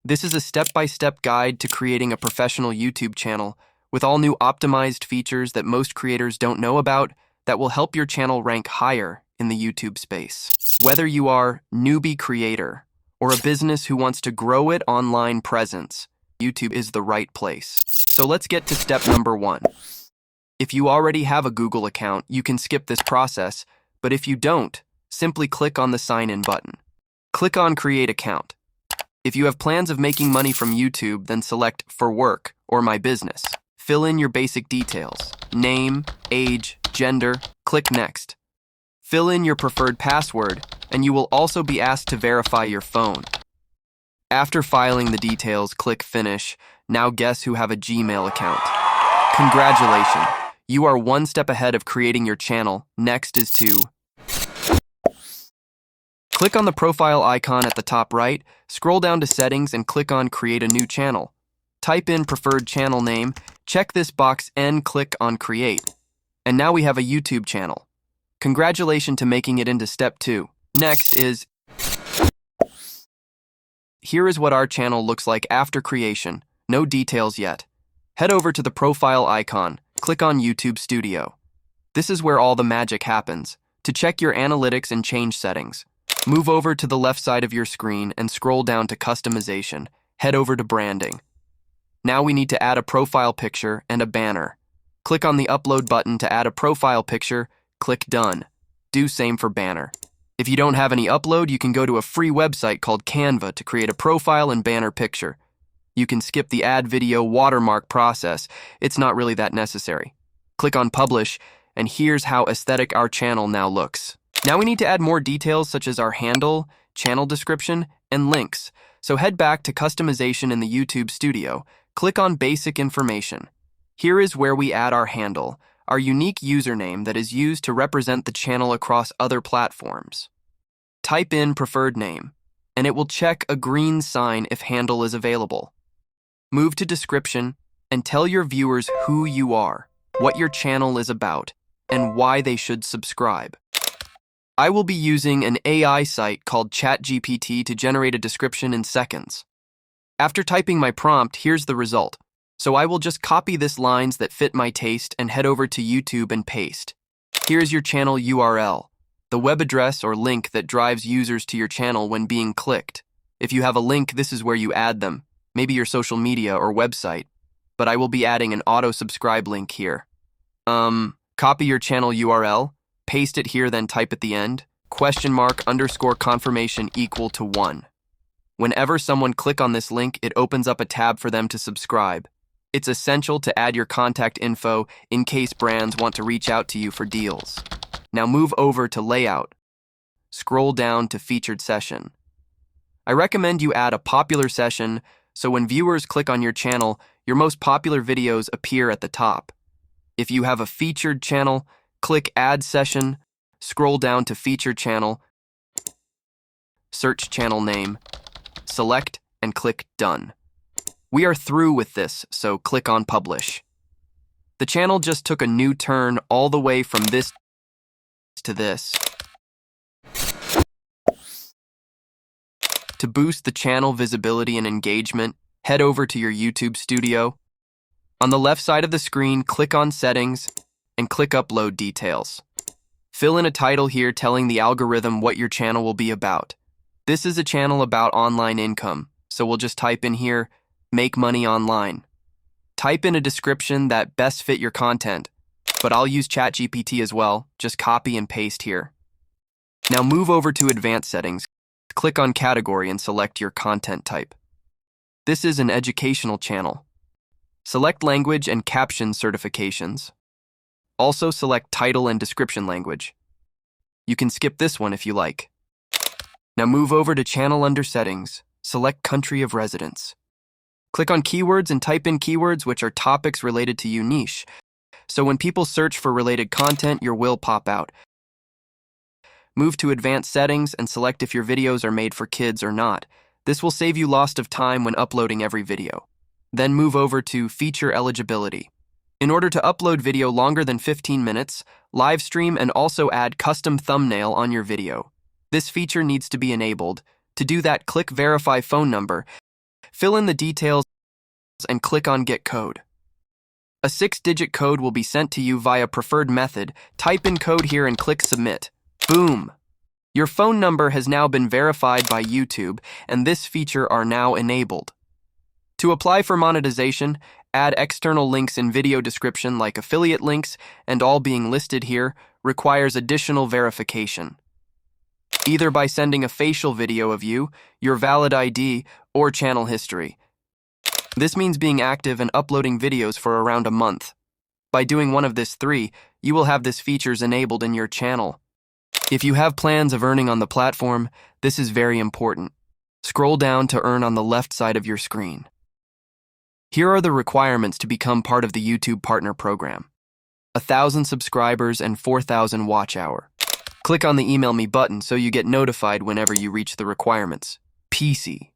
This is a step-by-step guide to creating a professional YouTube channel with all new optimized features that most creators don't know about that will help your channel rank higher in the YouTube space. Whether you are newbie creator or a business who wants to grow its online presence, YouTube is the right place. So let's get to step number 1. If you already have a Google account, you can skip this process, but if you don't, simply click on the sign in button. Click on Create Account. If you have plans of making money from YouTube, then select For Work or My Business. Fill in your basic details: name, age, gender, click Next. Fill in your preferred password, and you will also be asked to verify your phone. After filing the details, click Finish. Now guess who have a Gmail account. Congratulations! You are one step ahead of creating your channel. Next is to click on the profile icon at the top right, scroll down to Settings, and click on Create a New Channel. Type in preferred channel name, check this box, and click on Create. And now we have a YouTube channel. Congratulations to making it into step 2. Next is, here is what our channel looks like after creation. No details yet. Head over to the profile icon, click on YouTube Studio. This is where all the magic happens. To check your analytics and change settings, move over to the left side of your screen and scroll down to Customization. Head over to Branding. Now we need to add a profile picture and a banner. Click on the Upload button to add a profile picture, click Done. Do same for banner. If you don't have any upload, you can go to a free website called Canva to create a profile and banner picture. You can skip the add video watermark process. It's not really that necessary. Click on Publish, and here's how aesthetic our channel now looks. Now we need to add more details such as our handle, channel description, and links. So head back to Customization in the YouTube Studio. Click on Basic Information. Here is where we add our handle, our unique username that is used to represent the channel across other platforms. Type in preferred name, and it will check a green sign if handle is available. Move to description and tell your viewers who you are, what your channel is about, and why they should subscribe. I will be using an AI site called ChatGPT to generate a description in seconds. After typing my prompt, here's the result. So I will just copy this lines that fit my taste and head over to YouTube and paste. Here's your channel URL, the web address or link that drives users to your channel when being clicked. If you have a link, this is where you add them, maybe your social media or website, but I will be adding an auto-subscribe link here. Copy your channel URL, paste it here, then type at the end, !_confirmation equal to 1. Whenever someone click on this link, it opens up a tab for them to subscribe. It's essential to add your contact info in case brands want to reach out to you for deals. Now move over to Layout. Scroll down to Featured Session. I recommend you add a popular session so when viewers click on your channel, your most popular videos appear at the top. If you have a featured channel, click Add Session, scroll down to Featured Channel, search channel name, select, and click Done. We are through with this, so click on Publish. The channel just took a new turn all the way from this to this. To boost the channel visibility and engagement, head over to your YouTube Studio. On the left side of the screen, click on Settings and click Upload Details. Fill in a title here telling the algorithm what your channel will be about. This is a channel about online income, so we'll just type in here, Make Money Online. Type in a description that best fit your content, but I'll use ChatGPT as well, just copy and paste here. Now move over to Advanced Settings, click on Category and select your content type. This is an educational channel. Select Language and Caption Certifications. Also select Title and Description Language. You can skip this one if you like. Now move over to Channel under Settings, select Country of Residence. Click on Keywords and type in keywords which are topics related to your niche. So when people search for related content, your will pop out. Move to Advanced Settings and select if your videos are made for kids or not. This will save you lost of time when uploading every video. Then move over to Feature Eligibility. In order to upload video longer than 15 minutes, live stream and also add custom thumbnail on your video. This feature needs to be enabled. To do that, click Verify Phone Number. Fill in the details and click on Get Code. A 6-digit code will be sent to you via preferred method. Type in code here and click Submit. Boom! Your phone number has now been verified by YouTube, and this feature are now enabled. To apply for monetization, add external links in video description like affiliate links, and all being listed here requires additional verification. Either by sending a facial video of you, your valid ID, or channel history. This means being active and uploading videos for around a month. By doing one of this 3, you will have this features enabled in your channel. If you have plans of earning on the platform, this is very important. Scroll down to earn on the left side of your screen. Here are the requirements to become part of the YouTube Partner Program. 1,000 subscribers and 4,000 watch hour. Click on the Email Me button so you get notified whenever you reach the requirements. PC.